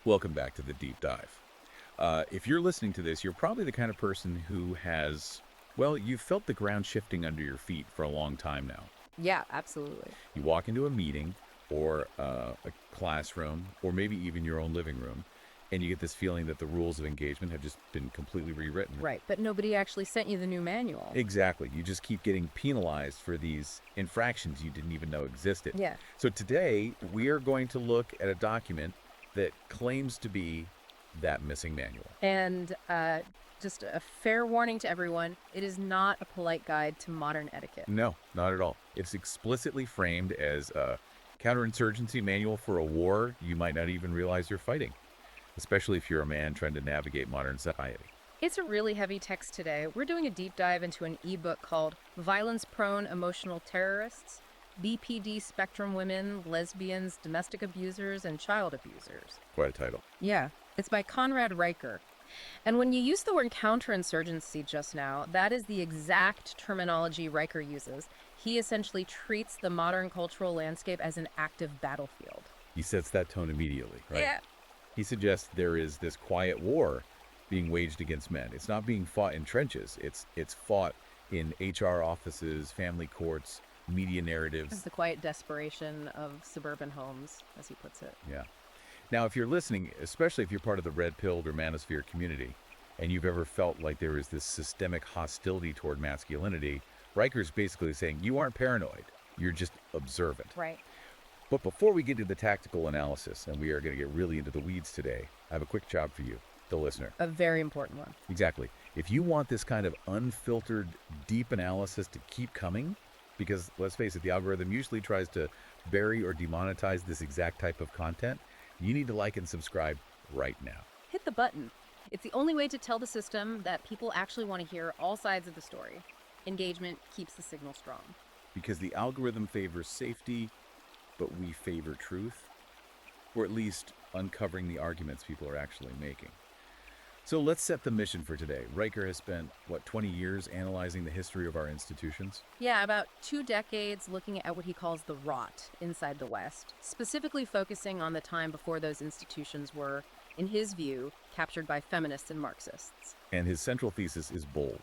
Welcome back to the deep dive. If you're listening to this, you're probably the kind of person who has, well, you've felt the ground shifting under your feet for a long time now. Yeah, absolutely. You walk into a meeting or a classroom or maybe even your own living room, and you get this feeling that the rules of engagement have just been completely rewritten. Right, but nobody actually sent you the new manual. Exactly. You just keep getting penalized for these infractions you didn't even know existed. Yeah. So today, we are going to look at a document that claims to be that missing manual. And just a fair warning to everyone, it is not a polite guide to modern etiquette. No, not at all. It's explicitly framed as a counterinsurgency manual for a war you might not even realize you're fighting, especially if you're a man trying to navigate modern society. It's a really heavy text today. We're doing a deep dive into an ebook called Violence-Prone Emotional Terrorists, BPD Spectrum Women, Lesbians, Domestic Abusers, and Child Abusers. Quite a title. Yeah, it's by Conrad Riker. And when you use the word counterinsurgency just now, that is the exact terminology Riker uses. He essentially treats the modern cultural landscape as an active battlefield. He sets that tone immediately, right? Yeah. He suggests there is this quiet war being waged against men. It's not being fought in trenches. It's fought in HR offices, family courts, media narratives. It's the quiet desperation of suburban homes, as he puts it. Yeah. Now, if you're listening, especially if you're part of the red-pilled or manosphere community, and you've ever felt like there is this systemic hostility toward masculinity, Riker's basically saying you aren't paranoid. You're just observant. Right. But before we get into the tactical analysis, and we are going to get really into the weeds today, I have a quick job for you, the listener. A very important one. Exactly. If you want this kind of unfiltered, deep analysis to keep coming, because let's face it, the algorithm usually tries to bury or demonetize this exact type of content, you need to like and subscribe right now. Hit the button. It's the only way to tell the system that people actually want to hear all sides of the story. Engagement keeps the signal strong. Because the algorithm favors safety, but we favor truth, or at least uncovering the arguments people are actually making. So let's set the mission for today. Riker has spent, 20 years analyzing the history of our institutions? Yeah, about 2 decades looking at what he calls the rot inside the West, specifically focusing on the time before those institutions were, in his view, captured by feminists and Marxists. And his central thesis is bold.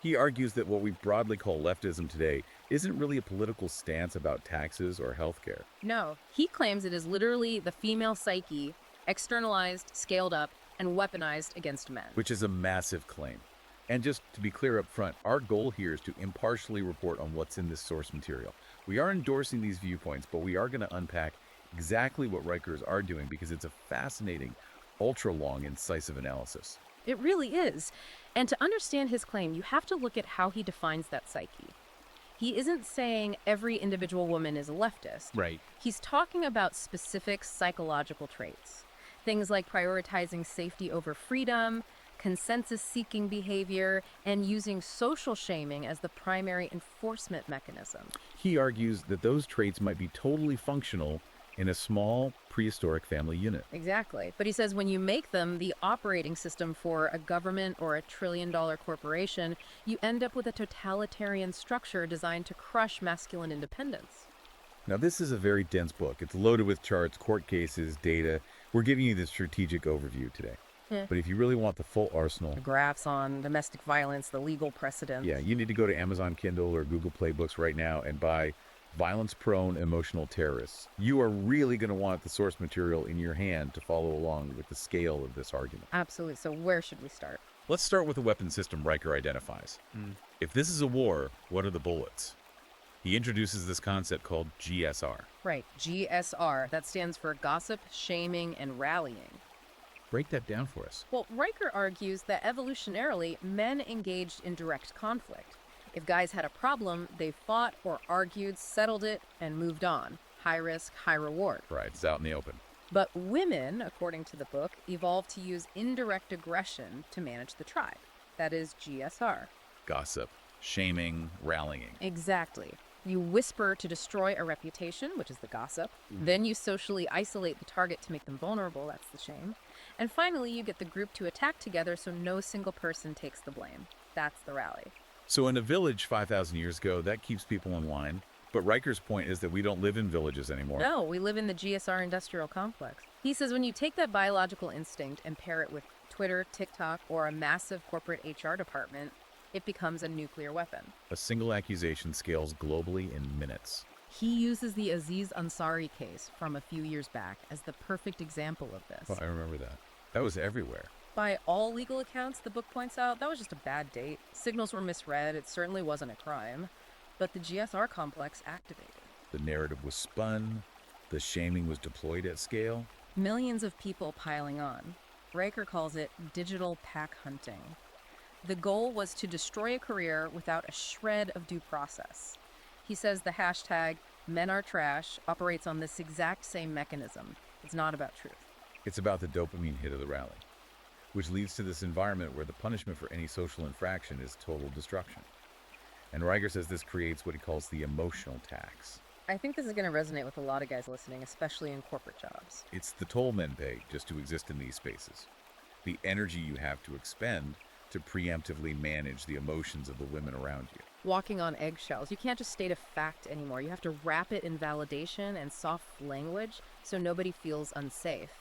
He argues that what we broadly call leftism today isn't really a political stance about taxes or healthcare. No, he claims it is literally the female psyche, externalized, scaled up, and weaponized against men. Which is a massive claim. And just to be clear up front, our goal here is to impartially report on what's in this source material. We are endorsing these viewpoints, but we are going to unpack exactly what Rikers are doing because it's a fascinating, ultra-long, incisive analysis. It really is. And to understand his claim, you have to look at how he defines that psyche. He isn't saying every individual woman is a leftist. Right. He's talking about specific psychological traits. Things like prioritizing safety over freedom, consensus-seeking behavior, and using social shaming as the primary enforcement mechanism. He argues that those traits might be totally functional in a small, prehistoric family unit. Exactly. But he says when you make them the operating system for a government or a trillion-dollar corporation, you end up with a totalitarian structure designed to crush masculine independence. Now, this is a very dense book. It's loaded with charts, court cases, data. We're giving you the strategic overview today. But if you really want the full arsenal, The graphs on domestic violence, the legal precedents. yeah, you need to go to Amazon Kindle or Google Play Books right now and buy Violence-Prone Emotional Terrorists. You are really going to want the source material in your hand to follow along with the scale of this argument. Absolutely. So where should we start? Let's start with the weapon system Riker identifies. If this is a war, what are the bullets? He introduces this concept called GSR. Right, GSR. That stands for gossip, shaming, and rallying. Break that down for us. Well, Riker argues that evolutionarily, men engaged in direct conflict. If guys had a problem, they fought or argued, settled it, and moved on. High risk, high reward. Right, it's out in the open. But women, according to the book, evolved to use indirect aggression to manage the tribe. That is GSR. Gossip, shaming, rallying. Exactly. You whisper to destroy a reputation, which is the gossip. Then you socially isolate the target to make them vulnerable, that's the shame. And finally, you get the group to attack together so no single person takes the blame. That's the rally. So in a village 5,000 years ago, that keeps people in line. But Riker's point is that we don't live in villages anymore. No, we live in the GSR industrial complex. He says when you take that biological instinct and pair it with Twitter, TikTok, or a massive corporate HR department, it becomes a nuclear weapon. A single accusation scales globally in minutes. He uses the Aziz Ansari case from a few years back as the perfect example of this. Oh, I remember that. That was everywhere. By all legal accounts, the book points out, that was just a bad date. Signals were misread, it certainly wasn't a crime. But the GSR complex activated. The narrative was spun, the shaming was deployed at scale. Millions of people piling on. Riker calls it digital pack hunting. The goal was to destroy a career without a shred of due process. He says the hashtag #MenAreTrash operates on this exact same mechanism. It's not about truth. It's about the dopamine hit of the rally, which leads to this environment where the punishment for any social infraction is total destruction. And Riker says this creates what he calls the emotional tax. I think this is going to resonate with a lot of guys listening, especially in corporate jobs. It's the toll men pay just to exist in these spaces. The energy you have to expend to preemptively manage the emotions of the women around you. Walking on eggshells. You can't just state a fact anymore. You have to wrap it in validation and soft language so nobody feels unsafe.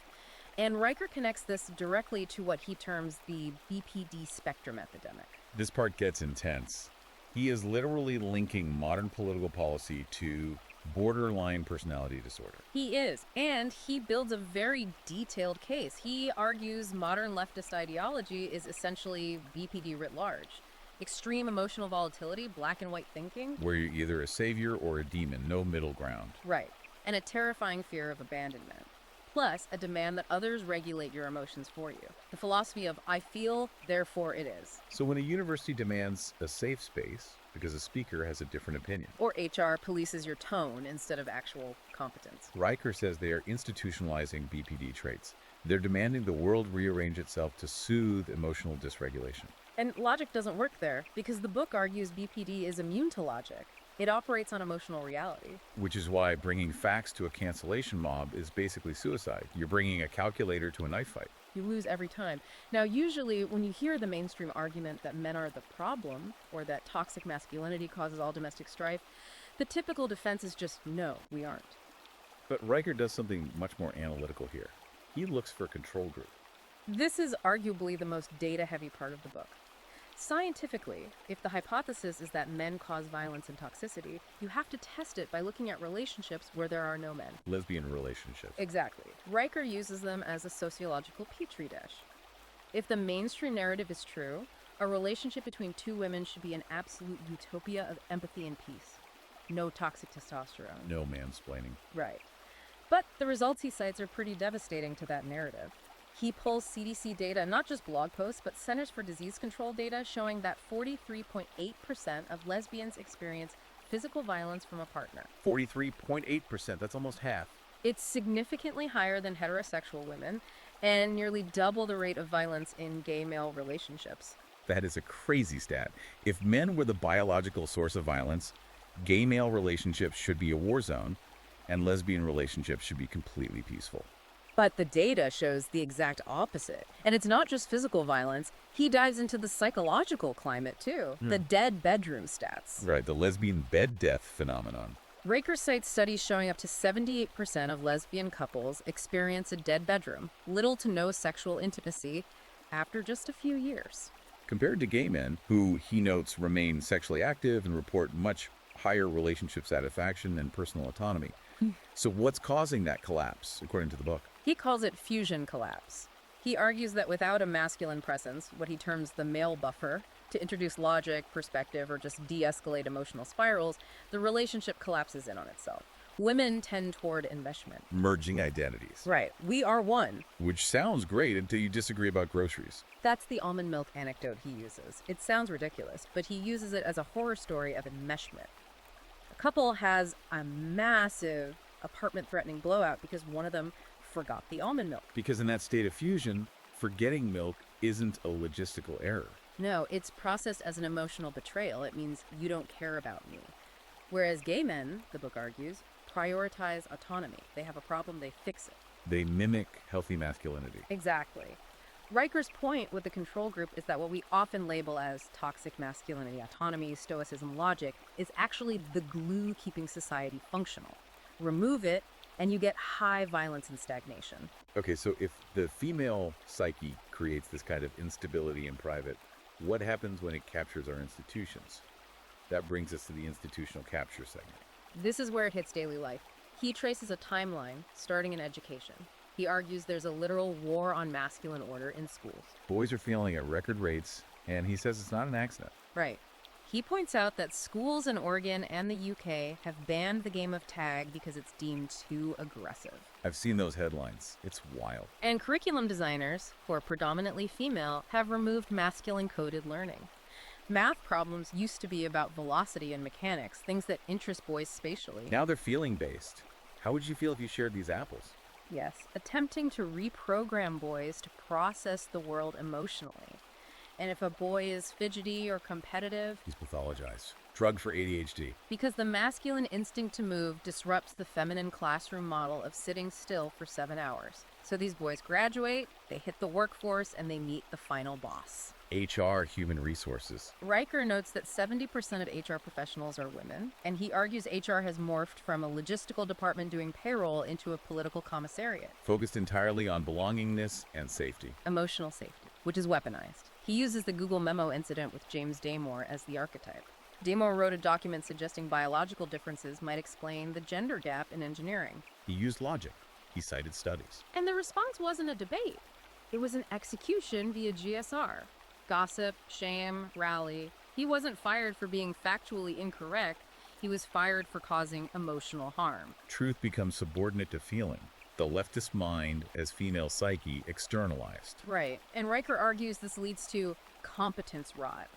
And Riker connects this directly to what he terms the BPD spectrum epidemic. This part gets intense. He is literally linking modern political policy to borderline personality disorder. He is, and he builds a very detailed case. He argues modern leftist ideology is essentially BPD writ large. Extreme emotional volatility, black and white thinking. Where you're either a savior or a demon, no middle ground. Right, and a terrifying fear of abandonment. Plus, a demand that others regulate your emotions for you. The philosophy of I feel, therefore it is. So when a university demands a safe space because a speaker has a different opinion, Or HR polices your tone instead of actual competence. Riker says they are institutionalizing BPD traits. They're demanding the world rearrange itself to soothe emotional dysregulation. And logic doesn't work there, because the book argues BPD is immune to logic. It operates on emotional reality. Which is why bringing facts to a cancellation mob is basically suicide. You're bringing a calculator to a knife fight. You lose every time. Now, usually when you hear the mainstream argument that men are the problem, or that toxic masculinity causes all domestic strife, the typical defense is just, no, we aren't. But Riker does something much more analytical here. He looks for a control group. This is arguably the most data-heavy part of the book. Scientifically, if the hypothesis is that men cause violence and toxicity, you have to test it by looking at relationships where there are no men. Lesbian relationships. Exactly. Riker uses them as a sociological petri dish. If the mainstream narrative is true, a relationship between two women should be an absolute utopia of empathy and peace. No toxic testosterone. No mansplaining. Right. But the results he cites are pretty devastating to that narrative. He pulls CDC data, not just blog posts, but Centers for Disease Control data showing that 43.8% of lesbians experience physical violence from a partner. 43.8%, that's almost half. It's significantly higher than heterosexual women and nearly double the rate of violence in gay male relationships. That is a crazy stat. If men were the biological source of violence, gay male relationships should be a war zone, and lesbian relationships should be completely peaceful. But the data shows the exact opposite. And it's not just physical violence. He dives into the psychological climate, too. The dead bedroom stats. Right, the lesbian bed death phenomenon. Riker cites studies showing up to 78% of lesbian couples experience a dead bedroom, little to no sexual intimacy, after just a few years. Compared to gay men, who he notes remain sexually active and report much higher relationship satisfaction and personal autonomy. So what's causing that collapse, according to the book? He calls it fusion collapse. He argues that without a masculine presence, what he terms the male buffer, to introduce logic, perspective, or just de-escalate emotional spirals, the relationship collapses in on itself. Women tend toward enmeshment. Merging identities. Right. We are one. Which sounds great until you disagree about groceries. That's the almond milk anecdote he uses. It sounds ridiculous, but he uses it as a horror story of enmeshment. A couple has a massive apartment-threatening blowout because one of them forgot the almond milk. Because in that state of fusion, forgetting milk isn't a logistical error. No, it's processed as an emotional betrayal. It means you don't care about me. Whereas gay men, the book argues, prioritize autonomy. They have a problem, they fix it. They mimic healthy masculinity. Exactly. Riker's point with the control group is that what we often label as toxic masculinity, autonomy, stoicism, logic, is actually the glue keeping society functional. Remove it, and you get high violence and stagnation. Okay, so if the female psyche creates this kind of instability in private, what happens when it captures our institutions? That brings us to the institutional capture segment. This is where it hits daily life. He traces a timeline starting in education. He argues there's a literal war on masculine order in schools. Boys are failing at record rates, and he says it's not an accident. Right. He points out that schools in Oregon and the UK have banned the game of tag because it's deemed too aggressive. I've seen those headlines. It's wild. And curriculum designers, who are predominantly female, have removed masculine-coded learning. Math problems used to be about velocity and mechanics, things that interest boys spatially. Now they're feeling-based. How would you feel if you shared these apples? Yes, attempting to reprogram boys to process the world emotionally. And if a boy is fidgety or competitive, He's pathologized. Drug for ADHD. because the masculine instinct to move disrupts the feminine classroom model of sitting still for 7 hours. So these boys graduate, they hit the workforce, and they meet the final boss. HR, human resources. Riker notes that 70% of HR professionals are women, and he argues HR has morphed from a logistical department doing payroll into a political commissariat. Focused entirely on belongingness and safety. Emotional safety, which is weaponized. He uses the Google memo incident with James Damore as the archetype. Damore wrote a document suggesting biological differences might explain the gender gap in engineering. He used logic. He cited studies. And the response wasn't a debate. It was an execution via GSR. Gossip, shame, rally. He wasn't fired for being factually incorrect. He was fired for causing emotional harm. Truth becomes subordinate to feeling. The leftist mind as female psyche externalized. Right. And Riker argues this leads to competence rot.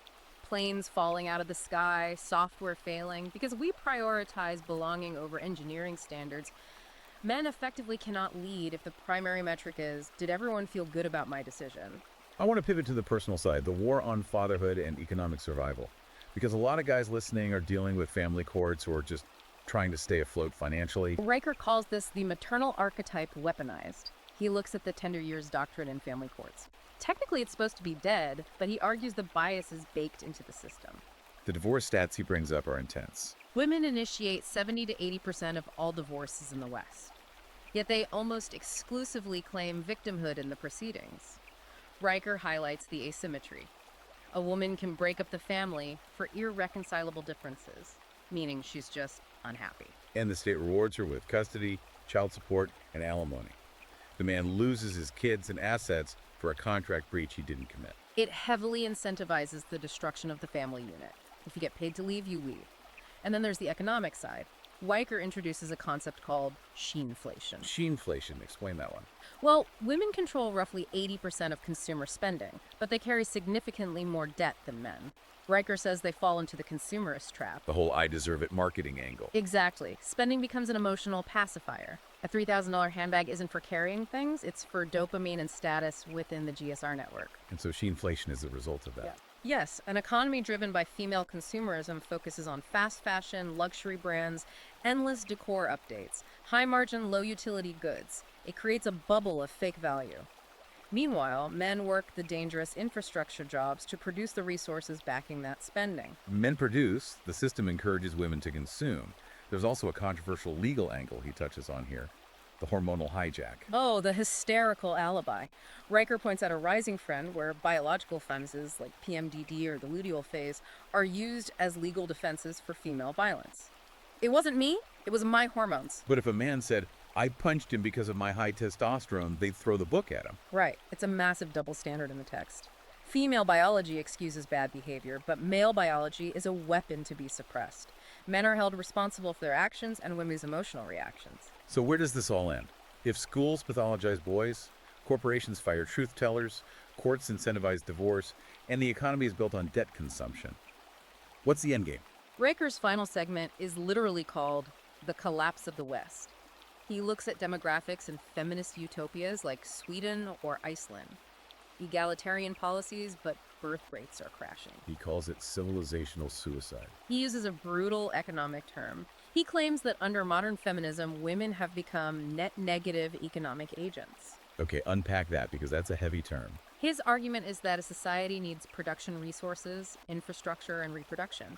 Planes falling out of the sky, software failing. Because we prioritize belonging over engineering standards, men effectively cannot lead if the primary metric is, did everyone feel good about my decision? I want to pivot to the personal side, the war on fatherhood and economic survival. Because a lot of guys listening are dealing with family courts or just trying to stay afloat financially. Riker calls this the maternal archetype weaponized. He looks at the tender years doctrine in family courts. Technically, it's supposed to be dead, but he argues the bias is baked into the system. The divorce stats he brings up are intense. Women initiate 70 to 80% of all divorces in the West. Yet they almost exclusively claim victimhood in the proceedings. Riker highlights the asymmetry. A woman can break up the family for irreconcilable differences, meaning she's just unhappy. And the state rewards her with custody, child support, and alimony. The man loses his kids and assets for a contract breach he didn't commit. It heavily incentivizes the destruction of the family unit. If you get paid to leave, you leave. And then there's the economic side. Riker introduces a concept called sheenflation. Sheenflation, explain that one. Well, women control roughly 80% of consumer spending, but they carry significantly more debt than men. Riker says they fall into the consumerist trap. The whole I deserve it marketing angle. Exactly. Spending becomes an emotional pacifier. A $3,000 handbag isn't for carrying things, it's for dopamine and status within the GSR network. And so sheenflation is the result of that. Yeah. Yes, an economy driven by female consumerism focuses on fast fashion, luxury brands, endless decor updates, high-margin, low-utility goods. It creates a bubble of fake value. Meanwhile, men work the dangerous infrastructure jobs to produce the resources backing that spending. Men produce, the system encourages women to consume. There's also a controversial legal angle he touches on here, the hormonal hijack. Oh, the hysterical alibi. Riker points out a rising trend where biological femmes like PMDD or the luteal phase are used as legal defenses for female violence. It wasn't me, it was my hormones. But if a man said, I punched him because of my high testosterone, they'd throw the book at him. Right, it's a massive double standard in the text. Female biology excuses bad behavior, but male biology is a weapon to be suppressed. Men are held responsible for their actions and women's emotional reactions. So where does this all end? If schools pathologize boys, corporations fire truth tellers, courts incentivize divorce, and the economy is built on debt consumption, what's the end game? Riker's final segment is literally called The Collapse of the West. He looks at demographics in feminist utopias like Sweden or Iceland. Egalitarian policies, but birth rates are crashing. He calls it civilizational suicide. He uses a brutal economic term. He claims that under modern feminism, women have become net negative economic agents. Okay, unpack that because that's a heavy term. His argument is that a society needs production resources, infrastructure, and reproduction.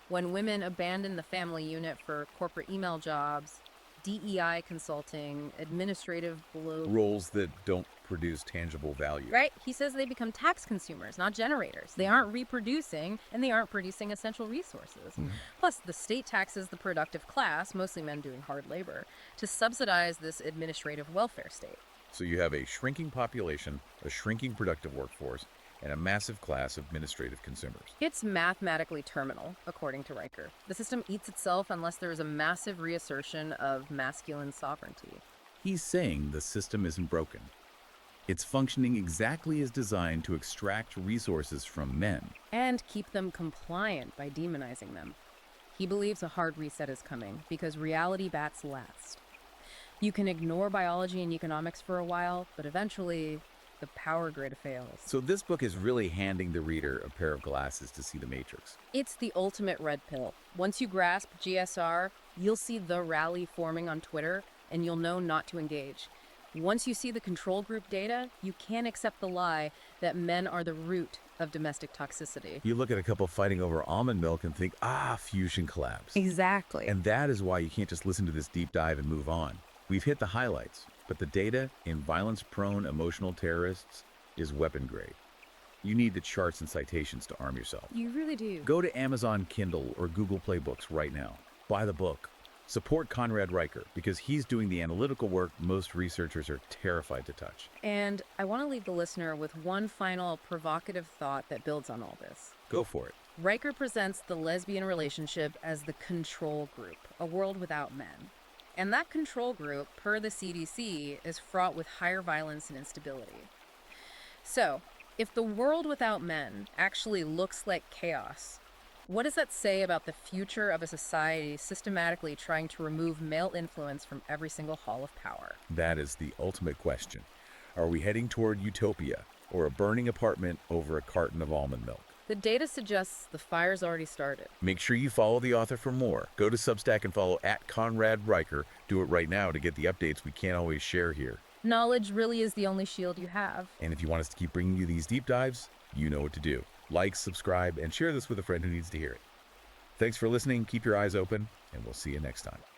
When women abandon the family unit for corporate email jobs, DEI consulting, administrative bloat. Roles that don't produce tangible value. Right? He says they become tax consumers, not generators. They aren't reproducing, and they aren't producing essential resources. Plus, the state taxes the productive class, mostly men doing hard labor, to subsidize this administrative welfare state. So you have a shrinking population, a shrinking productive workforce, and a massive class of administrative consumers. It's mathematically terminal, according to Riker. The system eats itself unless there is a massive reassertion of masculine sovereignty. He's saying the system isn't broken. It's functioning exactly as designed to extract resources from men. And keep them compliant by demonizing them. He believes a hard reset is coming because reality bats last. You can ignore biology and economics for a while, but eventually the power grid fails. So this book is really handing the reader a pair of glasses to see the matrix. It's the ultimate red pill. Once you grasp GSR, you'll see the rally forming on Twitter, and you'll know not to engage. Once you see the control group data, you can't accept the lie that men are the root of domestic toxicity. You look at a couple fighting over almond milk and think, fusion collapse. Exactly. And that is why you can't just listen to this deep dive and move on. We've hit the highlights, but the data in violence-prone emotional terrorists is weapon grade. You need the charts and citations to arm yourself. You really do. Go to Amazon Kindle or Google Play Books right now. Buy the book. Support Conrad Riker because he's doing the analytical work most researchers are terrified to touch. And I want to leave the listener with one final provocative thought that builds on all this. Go for it. Riker presents the lesbian relationship as the control group, a world without men. And that control group, per the CDC, is fraught with higher violence and instability. So, if the world without men actually looks like chaos, what does that say about the future of a society systematically trying to remove male influence from every single hall of power? That is the ultimate question. Are we heading toward utopia or a burning apartment over a carton of almond milk? The data suggests the fire's already started. Make sure you follow the author for more. Go to Substack and follow @Conrad Riker. Do it right now to get the updates we can't always share here. Knowledge really is the only shield you have. And if you want us to keep bringing you these deep dives, you know what to do. Like, subscribe, and share this with a friend who needs to hear it. Thanks for listening. Keep your eyes open, and we'll see you next time.